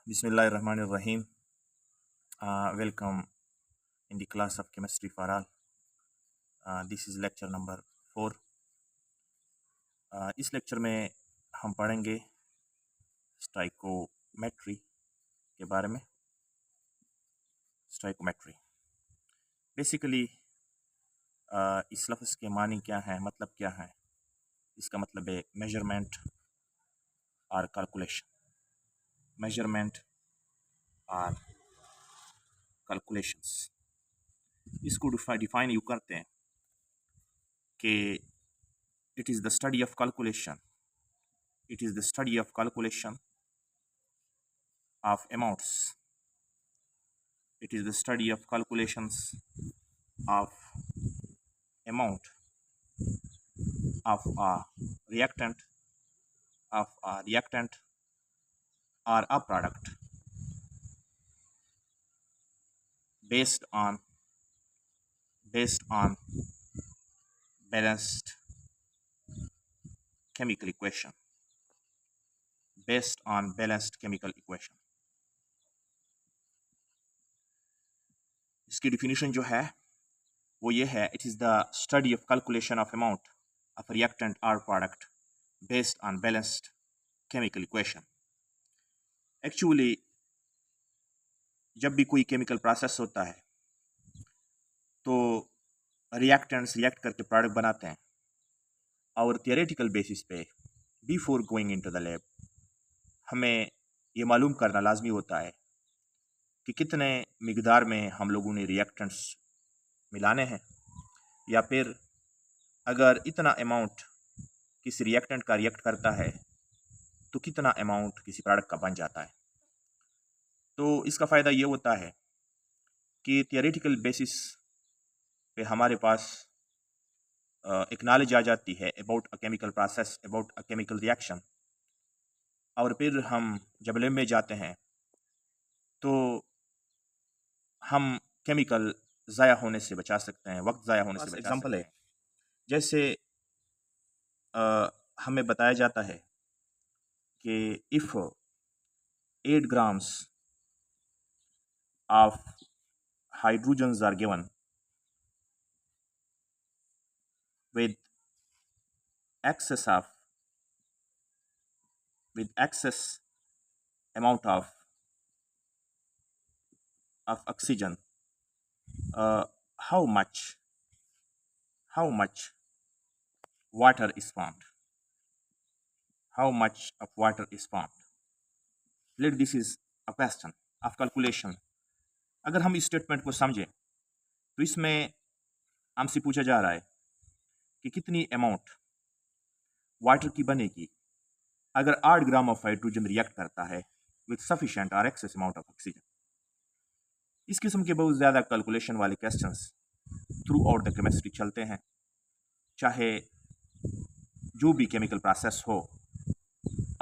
Bismillahirrahmanirrahim. Welcome in the class of chemistry for all. This is lecture number 4. इस lecture में हम पढ़ेंगे stoichiometry के बारे में। स्टाइकोमेट्री बेसिकली इस लफ्ज़ के मानी क्या है, मतलब क्या है। इसका मतलब है मेजरमेंट और कैलकुलेशन। मेजरमेंट और कैलकुलेशंस, इसको डिफाइन यूँ करते हैं कि it is the study of calculation. It is the study of calculation of amounts. It is the study of calculations of amount of a reactant, or a product based on balanced chemical equation. Based on balanced chemical equation. इसकी definition जो है वो ये है, it is the study of calculation of amount of reactant or product based on balanced chemical equation. Actually जब भी कोई chemical process होता है तो reactants react करके product बनाते हैं और theoretical basis पे before going into the lab हमें ये मालूम करना लाजमी होता है कि कितने मिकदार में हम लोगों ने रिएक्टेंट्स मिलाने हैं, या फिर अगर इतना अमाउंट किसी रिएक्टेंट का रिएक्ट करता है तो कितना अमाउंट किसी प्रोडक्ट का बन जाता है। तो इसका फ़ायदा ये होता है कि थियोरेटिकल बेसिस पे हमारे पास एक नॉलेज आ जाती है about a chemical process, about a chemical reaction, और फिर हम जब लैब में जाते हैं तो हम केमिकल ज़ाया होने से बचा सकते हैं, वक्त ज़ाया होने से बचा एग्जाम्पल है। जैसे हमें बताया जाता है कि if 8 grams of hydrogens are given with excess amount of oxygen, how much water is formed? How much of water is formed? Let this is a question of calculation. अगर हम इस स्टेटमेंट को समझें तो इसमें हमसे पूछा जा रहा है कि कितनी अमाउंट वाटर की बनेगी अगर 8 ग्राम ऑफ हाइड्रोजन रिएक्ट करता है विद सफिशिएंट और एक्सेस अमाउंट ऑफ ऑक्सीजन। इस किस्म के बहुत ज़्यादा कैलकुलेशन वाले questions through out the chemistry चलते हैं, चाहे जो भी केमिकल प्रोसेस हो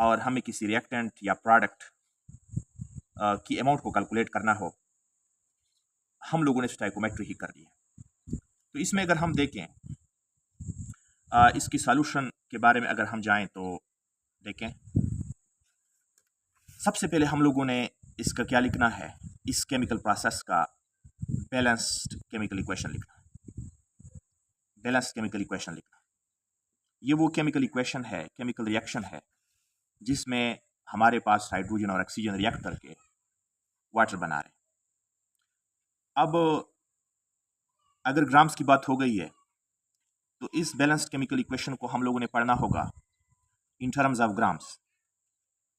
और हमें किसी रिएक्टेंट या प्रोडक्ट की अमाउंट को कैलकुलेट करना हो, हम लोगों ने स्टाइकोमेट्री ही कर ली है। तो इसमें अगर हम देखें इसकी सॉल्यूशन के बारे में अगर हम जाएं तो देखें, सबसे पहले हम लोगों ने इसका क्या लिखना है, इस केमिकल प्रोसेस का बैलेंस्ड केमिकल इक्वेशन लिखना है। बैलेंस्ड केमिकल इक्वेशन लिखना, ये वो केमिकल इक्वेशन है, केमिकल रिएक्शन है जिसमें हमारे पास हाइड्रोजन और ऑक्सीजन रिएक्ट करके वाटर बना रहे हैं। अब अगर ग्राम्स की बात हो गई है तो इस बैलेंस्ड केमिकल इक्वेशन को हम लोगों ने पढ़ना होगा इन टर्म्स ऑफ ग्राम्स।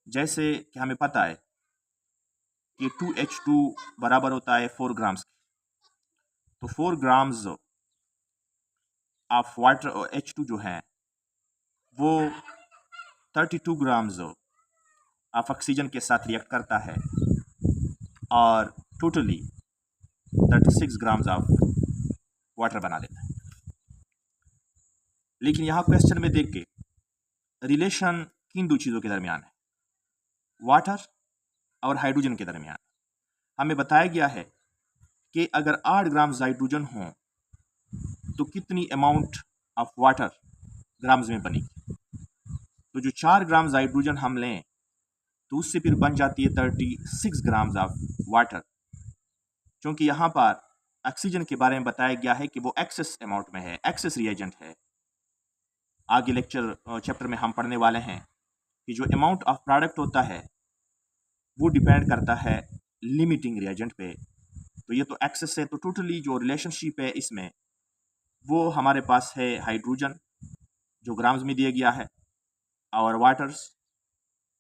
जैसे कि हमें पता है कि 2H2 बराबर होता है 4 ग्राम्स की, तो 4 ग्राम्स ऑफ वाटर और H2 जो है वो 32 ग्राम्स ऑफ ऑक्सीजन के साथ रिएक्ट करता है और टोटली 36 ग्राम्स ऑफ वाटर बना देता है। लेकिन यहाँ क्वेश्चन में देख के रिलेशन किन दो चीज़ों के दरमियान है, वाटर और हाइड्रोजन के दरमियान। हमें बताया गया है कि अगर 8 ग्राम्स हाइड्रोजन हो तो कितनी अमाउंट ऑफ वाटर ग्राम्स में बनेगी। तो जो 4 ग्राम्स हाइड्रोजन हम लें तो उससे फिर बन जाती है 36 ग्राम्स ऑफ वाटर। क्योंकि यहाँ पर ऑक्सीजन के बारे में बताया गया है कि वो एक्सेस अमाउंट में है, एक्सेस रिएजेंट है। आगे चैप्टर में हम पढ़ने वाले हैं कि जो अमाउंट ऑफ प्रोडक्ट होता है वो डिपेंड करता है लिमिटिंग रिएजेंट पे। तो ये तो एक्सेस है, तो टोटली जो रिलेशनशिप है इसमें वो हमारे पास है हाइड्रोजन जो ग्राम्स में दिया गया है, और वाटर्स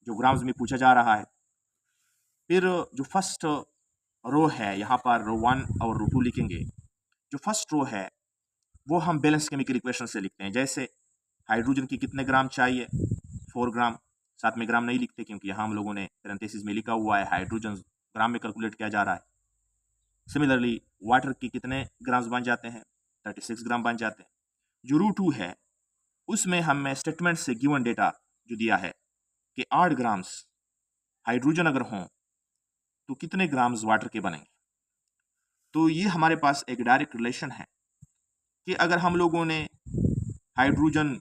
जो ग्राम्स में पूछा जा रहा है। फिर जो फर्स्ट रो है, यहाँ पर रो 1 और रो 2 लिखेंगे। जो फर्स्ट रो है वो हम बैलेंस केमिकल इक्वेशन से लिखते हैं। जैसे हाइड्रोजन की कितने ग्राम चाहिए, 4 ग्राम। साथ में ग्राम नहीं लिखते क्योंकि यहाँ हम लोगों ने पैरेंथेसिस में लिखा हुआ है हाइड्रोजन ग्राम में कैलकुलेट किया जा रहा है। सिमिलरली वाटर की कितने ग्राम्स बन जाते हैं, 36 ग्राम बन जाते हैं। जो रो 2 है उसमें हमें स्टेटमेंट से गिवन डेटा जो दिया है कि 8 ग्राम्स हाइड्रोजन अगर हों तो कितने ग्राम्स वाटर के बनेंगे। तो ये हमारे पास एक डायरेक्ट रिलेशन है कि अगर हम लोगों ने हाइड्रोजन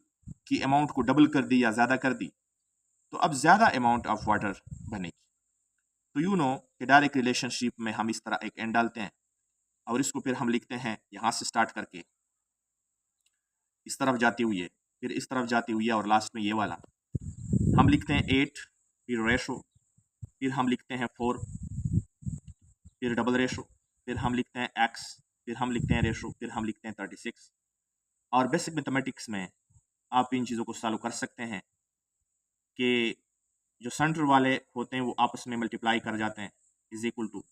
की अमाउंट को डबल कर दी या ज़्यादा कर दी तो अब ज़्यादा अमाउंट ऑफ वाटर बनेगी। तो यू नो कि डायरेक्ट रिलेशनशिप में हम इस तरह एक एंड डालते हैं और इसको फिर हम लिखते हैं यहाँ से स्टार्ट करके इस तरफ जाती हुई है, फिर इस तरफ जाती हुई है, और लास्ट में ये वाला हम लिखते हैं 8, फिर रेशो, फिर हम लिखते हैं 4, फिर डबल रेशो, फिर हम लिखते हैं x, फिर हम लिखते हैं रेशो, फिर हम लिखते हैं 36। और बेसिक मैथमेटिक्स में आप इन चीज़ों को सॉल्व कर सकते हैं कि जो सेंटर वाले होते हैं वो आपस में मल्टीप्लाई कर जाते हैं इज इक्वल टू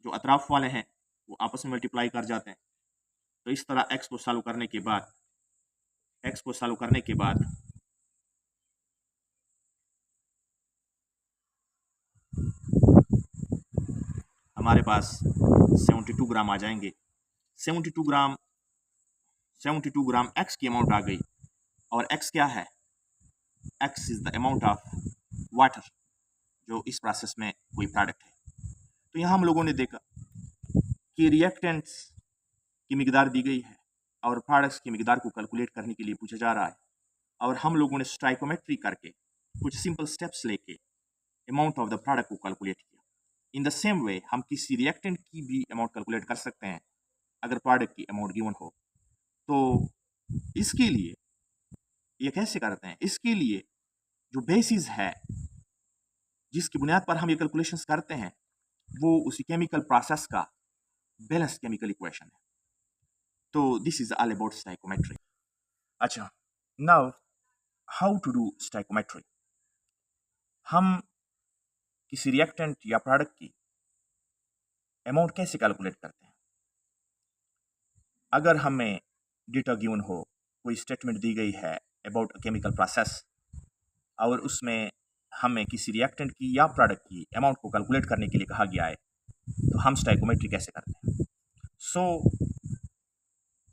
जो अतराफ वाले हैं वो आपस में मल्टीप्लाई कर जाते हैं। तो इस तरह x को सॉल्व करने के बाद हमारे पास 72 ग्राम आ जाएंगे। 72 ग्राम x की अमाउंट आ गई, और x क्या है, x is the amount of water जो इस प्रोसेस में कोई प्रोडक्ट है। तो यहाँ हम लोगों ने देखा कि रिएक्टेंट्स की मिकदार दी गई है और प्रोडक्ट्स की मिकदार को कैलकुलेट करने के लिए पूछा जा रहा है, और हम लोगों ने स्टाइकोमेट्री करके कुछ सिंपल स्टेप्स लेके अमाउंट ऑफ द प्रोडक्ट को कैलकुलेट किया। इन द सेम वे हम किसी रिएक्टेंट की भी अमाउंट कैलकुलेट कर सकते हैं अगर प्रोडक्ट की अमाउंट गिवन हो। तो इसके लिए ये कैसे करते हैं, इसके लिए जो बेसिस है जिसकी बुनियाद पर हम ये कैलकुलेशंस करते हैं वो उसी केमिकल प्रोसेस का बैलेंस केमिकल इक्वेशन है। तो this is all about stoichiometry. अच्छा, now how to do stoichiometry. हम किसी रिएक्टेंट या प्रोडक्ट की अमाउंट कैसे कैलकुलेट करते हैं। अगर हमें डेटा गिवन हो, कोई स्टेटमेंट दी गई है अबाउट अ केमिकल प्रोसेस, और उसमें हमें किसी रिएक्टेंट की या प्रोडक्ट की अमाउंट को कैलकुलेट करने के लिए कहा गया है, तो हम स्टाइकोमेट्री कैसे करते हैं। So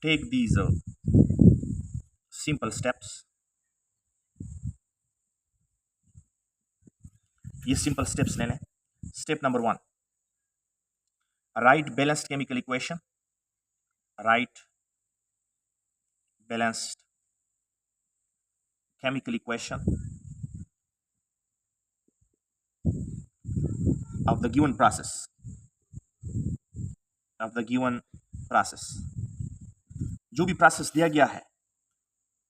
take these simple steps. ये सिंपल स्टेप्स लेने। Step number 1, write balanced chemical equation. Write balanced chemical equation of the given process जो भी प्रोसेस दिया गया है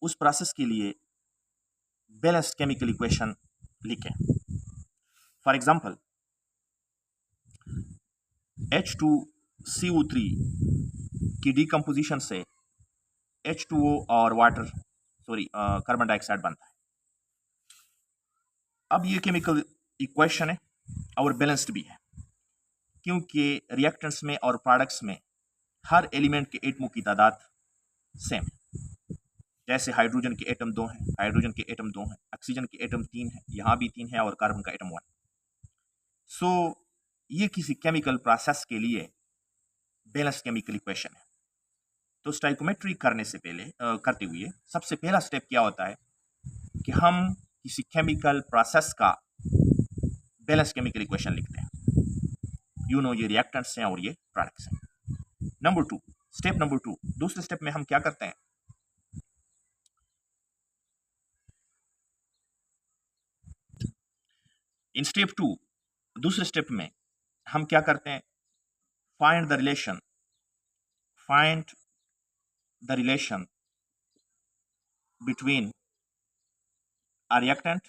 उस प्रोसेस के लिए बैलेंस्ड केमिकल इक्वेशन लिखें। फॉर एग्जांपल H2CO3 की डिकम्पोजिशन से H2O और कार्बन डाइऑक्साइड बनता है। अब ये केमिकल इक्वेशन है और बैलेंस्ड भी है क्योंकि रिएक्टेंट्स में और प्रोडक्ट्स में हर एलिमेंट के एटमों की तादाद सेम है। जैसे हाइड्रोजन के एटम 2 हैं, ऑक्सीजन के एटम 3 हैं, यहाँ भी 3 है, और कार्बन का एटम 1। सो ये किसी केमिकल प्रोसेस के लिए बैलेंस्ड केमिकल इक्वेशन है। तो स्टाइकोमेट्री करते हुए सबसे पहला स्टेप क्या होता है कि हम किसी केमिकल प्रोसेस का बैलेंस केमिकल इक्वेशन लिखते हैं। ये रिएक्टेंट्स हैं और ये प्रोडक्ट्स हैं। स्टेप नंबर 2, दूसरे स्टेप में हम क्या करते हैं, इन स्टेप 2, दूसरे स्टेप में हम क्या करते हैं? Find the relation between a reactant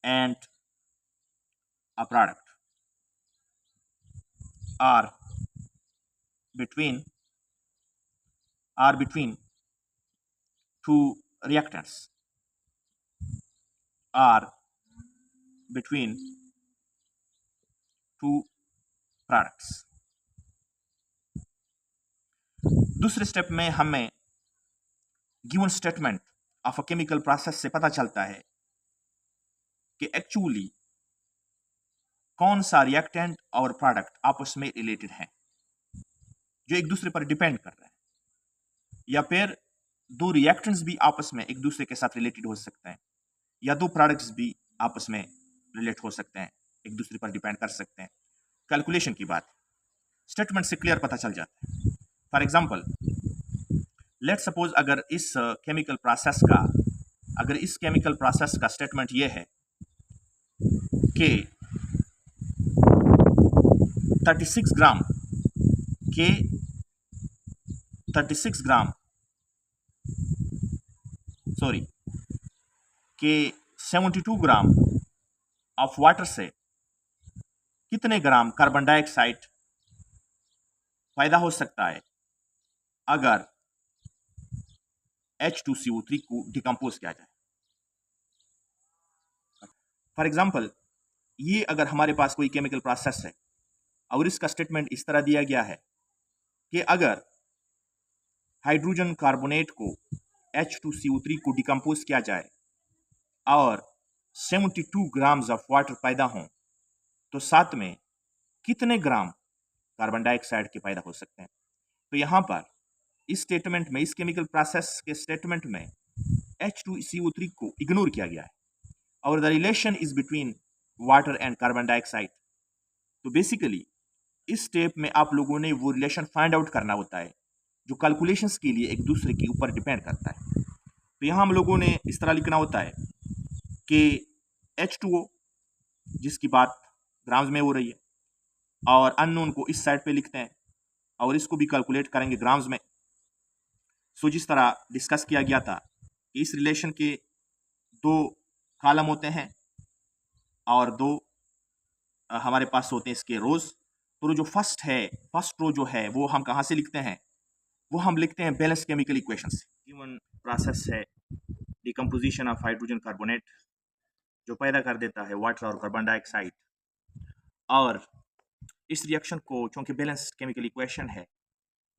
and a product, or between two reactants, or between two products. दूसरे स्टेप में हमें given statement of a chemical process से पता चलता है कि एक्चुअली कौन सा रिएक्टेंट और प्रोडक्ट आपस में रिलेटेड है, जो एक दूसरे पर डिपेंड कर रहे हैं, या फिर दो रिएक्टेंट्स भी आपस में एक दूसरे के साथ रिलेटेड हो सकते हैं, या दो प्रोडक्ट्स भी आपस में रिलेट हो सकते हैं, एक दूसरे पर डिपेंड कर सकते हैं। कैलकुलेशन की बात स्टेटमेंट से क्लियर पता चल जाता है। फॉर एग्जांपल, लेट सपोज अगर इस केमिकल प्रोसेस का स्टेटमेंट ये है कि 36 ग्राम के 72 ग्राम ऑफ वाटर से कितने ग्राम कार्बन डाइऑक्साइड पैदा हो सकता है अगर H2CO3 को डिकम्पोज किया जाए। फॉर एग्जाम्पल, ये अगर हमारे पास कोई केमिकल प्रोसेस है और इसका स्टेटमेंट इस तरह दिया गया है कि अगर हाइड्रोजन कार्बोनेट को H2CO3 को डिकम्पोज किया जाए और 72 ग्राम्स ऑफ वाटर पैदा हों, तो साथ में कितने ग्राम कार्बन डाइऑक्साइड के पैदा हो सकते हैं। तो यहाँ पर इस स्टेटमेंट में, इस केमिकल प्रोसेस के स्टेटमेंट में H2CO3 को इग्नोर किया गया है और the relation is between water and carbon dioxide. तो बेसिकली इस स्टेप में आप लोगों ने वो रिलेशन फाइंड आउट करना होता है जो कैलकुलेशंस के लिए एक दूसरे के ऊपर डिपेंड करता है। तो यहाँ हम लोगों ने इस तरह लिखना होता है कि H2O, जिसकी बात ग्राम्स में हो रही है, और अननोन को इस साइड पे लिखते हैं और इसको भी कैलकुलेट करेंगे ग्राम्स में। सो जिस तरह डिस्कस किया गया था कि इस रिलेशन के दो कॉलम होते हैं और दो हमारे पास होते हैं इसके रोज। तो जो फर्स्ट रो जो है वो हम कहाँ से लिखते हैं? वो हम लिखते हैं बैलेंस केमिकल इक्वेशन से। गिवन प्रोसेस है डिकम्पोजिशन ऑफ हाइड्रोजन कार्बोनेट जो पैदा कर देता है वाटर और कार्बन डाइऑक्साइड, और इस रिएक्शन को, चूंकि बैलेंस केमिकल इक्वेशन है,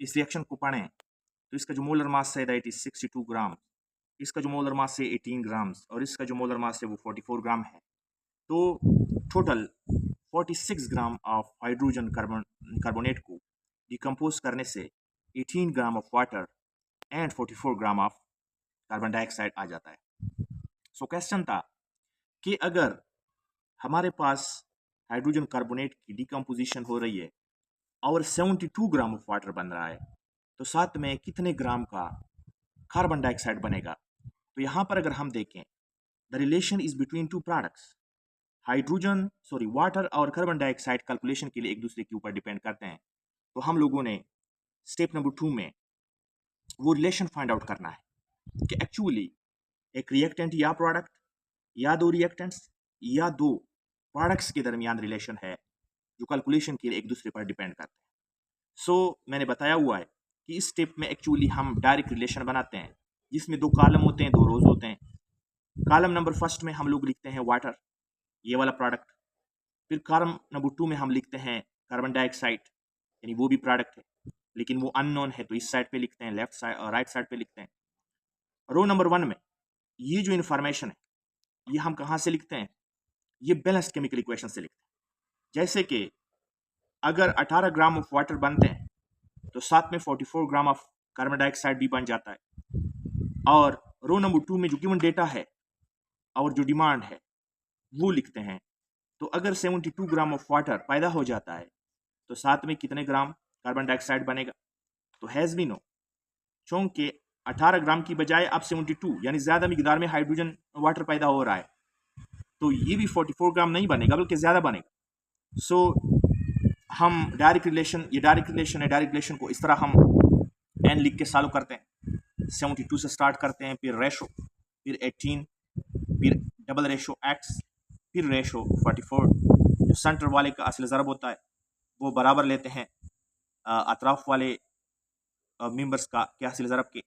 इस रिएक्शन को पढ़ें तो इसका जो मोलर मास है दैट इज 62 ग्राम, इसका जो मोलर मास है 18 ग्राम्स, और इसका जो मोलर मास है वो 44 ग्राम है। तो total 46 gram of hydrogen carbonate को डिकम्पोज करने से 18 gram of water and 44 gram of carbon dioxide आ जाता है। सो क्वेश्चन था कि अगर हमारे पास हाइड्रोजन कार्बोनेट की डिकम्पोजिशन हो रही है और 72 ग्राम ऑफ वाटर बन रहा है, तो साथ में कितने ग्राम का कार्बन डाइऑक्साइड बनेगा? तो यहाँ पर अगर हम देखें, the relation is between two products. Water और कार्बन डाइऑक्साइड कैलकुलेशन के लिए एक दूसरे के ऊपर डिपेंड करते हैं। तो हम लोगों ने स्टेप नंबर 2 में वो रिलेशन फाइंड आउट करना है कि एक्चुअली एक रिएक्टेंट या प्रोडक्ट या दो रिएक्टेंट्स या दो प्रोडक्ट्स के दरमियान रिलेशन है जो कैलकुलेशन के लिए एक दूसरे पर डिपेंड करते हैं। सो मैंने बताया हुआ है कि इस स्टेप में एक्चुअली हम डायरेक्ट रिलेशन बनाते हैं जिसमें दो कॉलम होते हैं, दो रोज होते हैं। कॉलम नंबर फर्स्ट में हम लोग लिखते हैं वाटर, ये वाला प्रोडक्ट। फिर कॉलम नंबर 2 में हम लिखते हैं कार्बन डाइऑक्साइड, यानी वो भी प्रोडक्ट है लेकिन वो अननोन है, तो इस साइड पे लिखते हैं, लेफ्ट साइड और राइट साइड पे लिखते हैं। रो नंबर 1 में ये जो इन्फॉर्मेशन है ये हम कहाँ से लिखते हैं? ये बैलेंस्ड केमिकल इक्वेशन से लिखते हैं। जैसे कि अगर 18 ग्राम ऑफ वाटर बनते हैं तो साथ में 44 ग्राम ऑफ कार्बन डाइऑक्साइड भी बन जाता है। और रो नंबर 2 में जो गिवन डेटा है और जो डिमांड है वो लिखते हैं। तो अगर 72 ग्राम ऑफ वाटर पैदा हो जाता है तो साथ में कितने ग्राम कार्बन डाइऑक्साइड बनेगा? तो हैज़ बी नो, चूंकि 18 ग्राम की बजाय अब 72 यानी ज़्यादा मिकदार में हाइड्रोजन वाटर पैदा हो रहा है, तो ये भी 44 ग्राम नहीं बनेगा बल्कि ज़्यादा बनेगा। सो हम डायरेक्ट रिलेशन, ये डायरेक्ट रिलेशन है, डायरेक्ट रिलेशन को इस तरह हम n लिख के सॉल्व करते हैं। 72 से स्टार्ट करते हैं, फिर रेशो, फिर 18, फिर डबल रेशो x, फिर रेशो 44। जो सेंटर वाले का असल ज़रब होता है वो बराबर लेते हैं अतराफ वाले मेंबर्स का क्या असल ज़रब के।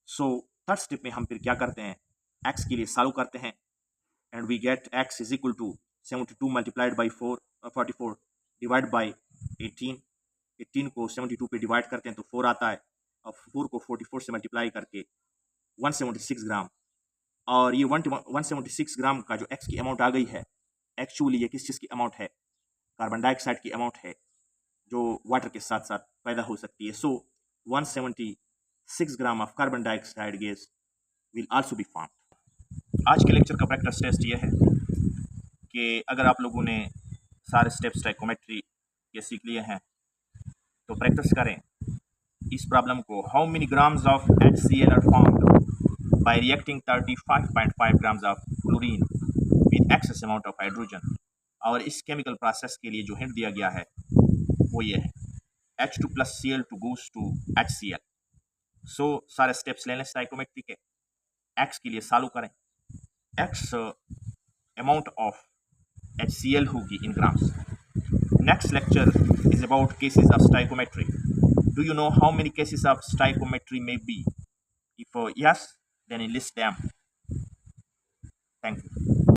सो थर्ड स्टेप में हम फिर क्या करते हैं, x के लिए सॉल्व करते हैं and we get x is equal to 72 multiplied by 44 divided by 18। 18 को 72 पे डिवाइड करते हैं तो 4 आता है, और 4 को 44 से मल्टीप्लाई करके 176 ग्राम। और ये 176 ग्राम का जो x की अमाउंट आ गई है, एक्चुअली ये किस चीज़ की अमाउंट है, कार्बन डाइऑक्साइड की अमाउंट है जो वाटर के साथ साथ पैदा हो सकती है। सो 176 ग्राम of carbon dioxide gas will also be formed. आज के लेक्चर का प्रैक्टिस टेस्ट ये है कि अगर आप लोगों ने सारे स्टेप्स स्टोइकोमेट्री के सीख लिए हैं तो प्रैक्टिस करें इस प्रॉब्लम को। How many grams of HCl are formed by reacting 35.5 grams of chlorine with excess amount of hydrogen. और इस केमिकल प्रोसेस के लिए जो हिंट दिया गया है वो ये है, H2 plus Cl2 goes to HCl। सो सारे स्टेप्स ले लें स्टोइकोमेट्री के। x के लिए सॉल्व करें, x अमाउंट ऑफ HCl होगी in grams. Next lecture is about cases of stoichiometry. Do you know how many cases of stoichiometry may be? If yes, then list them. Thank you.